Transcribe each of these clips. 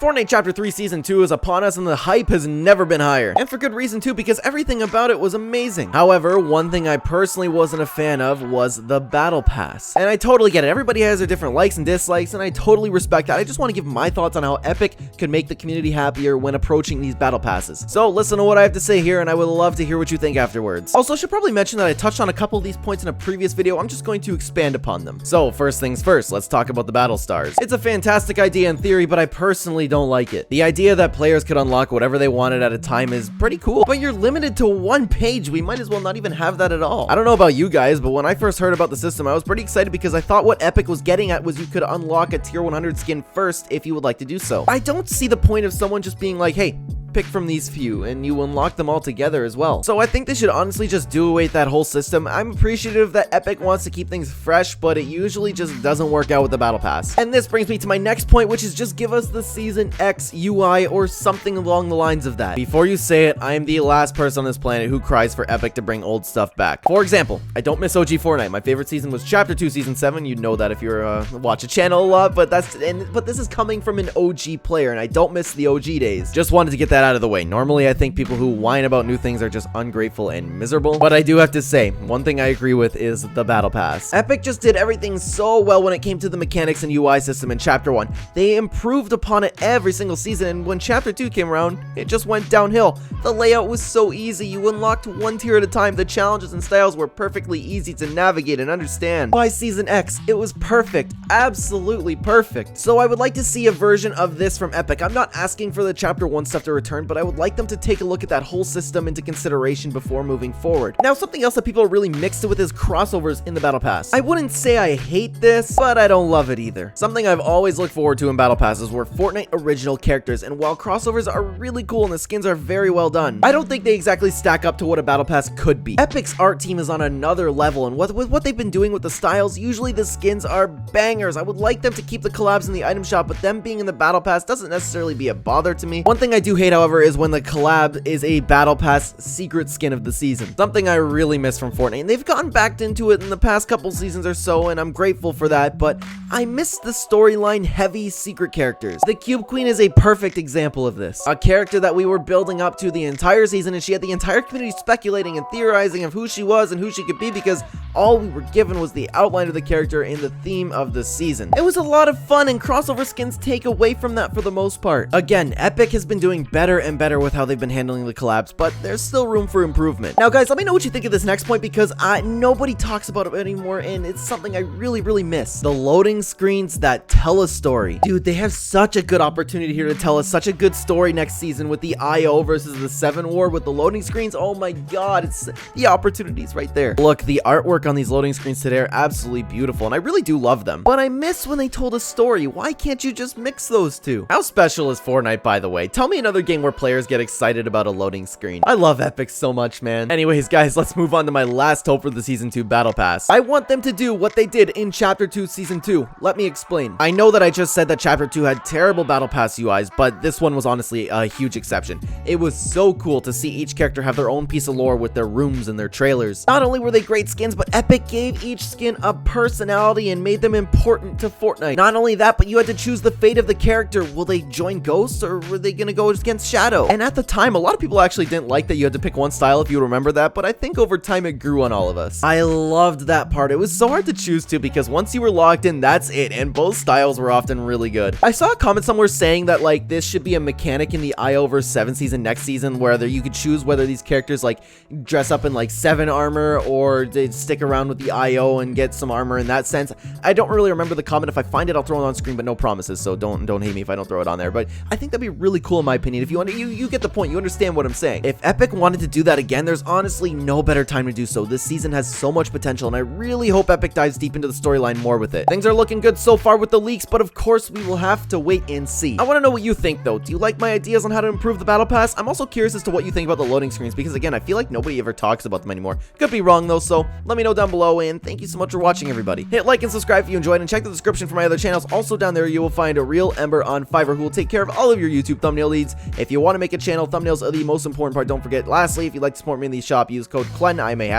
Fortnite Chapter 3 Season 2 is upon us and the hype has never been higher. And for good reason too, because everything about it was amazing. However, one thing I personally wasn't a fan of was the Battle Pass. And I totally get it. Everybody has their different likes and dislikes, and I totally respect that. I just want to give my thoughts on how Epic could make the community happier when approaching these Battle Passes. So listen to what I have to say here, and I would love to hear what you think afterwards. Also, I should probably mention that I touched on a couple of these points in a previous video. I'm just going to expand upon them. So first things first, let's talk about the Battle Stars. It's a fantastic idea in theory, but I personally don't like it. The idea that players could unlock whatever they wanted at a time is pretty cool, but you're limited to one page. We might as well not even have that at all. I don't know about you guys, but when I first heard about the system, I was pretty excited because I thought what Epic was getting at was you could unlock a tier 100 skin first if you would like to do so. I don't see the point of someone just being like, hey, pick from these few and you unlock them all together as well. So I think they should honestly just do away with that whole system. I'm appreciative that Epic wants to keep things fresh, but it usually just doesn't work out with the Battle Pass. And this brings me to my next point, which is just give us the Season X UI or something along the lines of that. Before you say it, I am the last person on this planet who cries for Epic to bring old stuff back. For example, I don't miss OG Fortnite. My favorite season was Chapter 2 Season 7. You'd know that if you're watch a channel a lot, but this is coming from an OG player and I don't miss the OG days. Just wanted to get that out of the way. Normally, I think people who whine about new things are just ungrateful and miserable, but I do have to say, one thing I agree with is the Battle Pass. Epic just did everything so well when it came to the mechanics and UI system in Chapter 1. They improved upon it every single season, and when Chapter 2 came around, it just went downhill. The layout was so easy, you unlocked one tier at a time, the challenges and styles were perfectly easy to navigate and understand. By Season X, it was perfect, absolutely perfect. So I would like to see a version of this from Epic. I'm not asking for the Chapter 1 stuff to return, but I would like them to take a look at that whole system into consideration before moving forward. Now, something else that people are really mixed with is crossovers in the Battle Pass. I wouldn't say I hate this, but I don't love it either. Something I've always looked forward to in Battle Passes were Fortnite original characters, and while crossovers are really cool and the skins are very well done, I don't think they exactly stack up to what a Battle Pass could be. Epic's art team is on another level, and with what they've been doing with the styles, usually the skins are bangers. I would like them to keep the collabs in the item shop, but them being in the Battle Pass doesn't necessarily be a bother to me. One thing I do hate, however, is when the collab is a Battle Pass secret skin of the season. Something I really miss from Fortnite, and they've gotten back into it in the past couple seasons or so, and I'm grateful for that, but I miss the storyline heavy secret characters. The Cube Queen is a perfect example of this. A character that we were building up to the entire season, and she had the entire community speculating and theorizing of who she was and who she could be because all we were given was the outline of the character and the theme of the season. It was a lot of fun, and crossover skins take away from that for the most part. Again, Epic has been doing better and better with how they've been handling the collabs, but there's still room for improvement. Now guys, let me know what you think of this next point because nobody talks about it anymore and it's something I really miss. The loading screens that tell a story. Dude, they have such a good opportunity here to tell us such a good story next season with the IO versus the 7 war with the loading screens. Oh my god, it's the opportunities right there. Look, the artwork on these loading screens today are absolutely beautiful and I really do love them, but I miss when they told a story. Why can't you just mix those two? How special is Fortnite, by the way? Tell me another game where players get excited about a loading screen. I love Epic so much, man. Anyways, guys, let's move on to my last hope for the Season 2 Battle Pass. I want them to do what they did in Chapter 2 Season 2. Let me explain. I know that I just said that Chapter 2 had terrible Battle Pass UIs, but this one was honestly a huge exception. It was so cool to see each character have their own piece of lore with their rooms and their trailers. Not only were they great skins, but Epic gave each skin a personality and made them important to Fortnite. Not only that, but you had to choose the fate of the character. Will they join Ghosts or were they gonna go against Shadow? And at the time, a lot of people actually didn't like that you had to pick one style, if you remember that, but I think over time it grew on all of us. I loved that part. It was so hard to choose to because once you were locked in, that's it, and both styles were often really good. I saw a comment somewhere saying that like this should be a mechanic in the IO vs 7 season next season where you could choose whether these characters like dress up in like 7 armor or they stick around with the IO and get some armor in that sense. I don't really remember the comment. If I find it, I'll throw it on screen, but no promises, so don't hate me if I don't throw it on there. But I think that'd be really cool in my opinion. If you want to, you get the point. You understand what I'm saying. If Epic wanted to do that again, there's honestly no better time to do so. This season has so much potential, and I really hope Epic dives deep into the storyline more with it. Things are looking good so far with the leaks, but of course we will have to wait and see. I want to know what you think though. Do you like my ideas on how to improve the Battle Pass? I'm also curious as to what you think about the loading screens because again, I feel like nobody ever talks about them anymore. Could be wrong though, so let me know down below, and thank you so much for watching, everybody. Hit like and subscribe if you enjoyed, and check the description for my other channels. Also down there you will find a real Ember on Fiverr who will take care of all of your YouTube thumbnail needs. If you want to make a channel, thumbnails are the most important part. Don't forget. Lastly, if you'd like to support me in the shop, use code Clen. I am a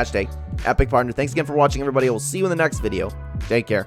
#Epic partner. Thanks again for watching, everybody. I will see you in the next video. Take care.